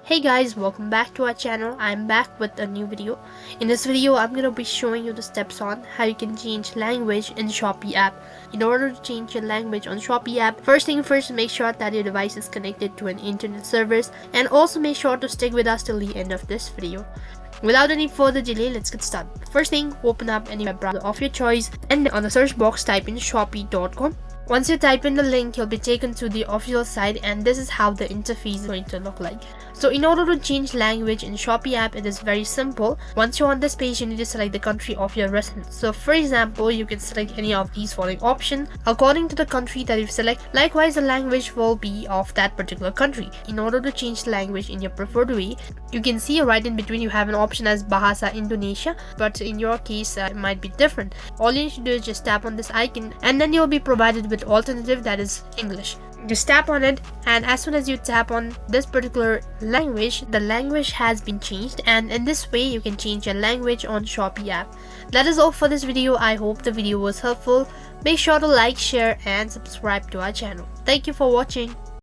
Hey guys, welcome back to our channel. I'm back with a new video. In this video, I'm going to be showing you the steps on how you can change language in Shopee app. In order to change your language on Shopee app, first thing first, make sure that your device is connected to an internet service, and also make sure to stick with us till the end of this video. Without any further delay, let's get started. First thing, open up any web browser of your choice, and on the search box type in shopee.com. Once you type in the link, you'll be taken to the official site, and this is how the interface is going to look like. So in order to change language in Shopee app, it is very simple. Once you're on this page, you need to select the country of your residence. So for example, you can select any of these following options according to the country that you select. Likewise, the language will be of that particular country. In order to change the language in your preferred way, you can see right in between you have an option as Bahasa Indonesia, but in your case it might be different. All you need to do is just tap on this icon, and then you'll be provided with alternative, that is English. Just tap on it, and as soon as you tap on this particular language, the language has been changed, and in this way you can change your language on Shopee app. That is all for this video. I hope the video was helpful. Make sure to like, share and subscribe to our channel. Thank you for watching.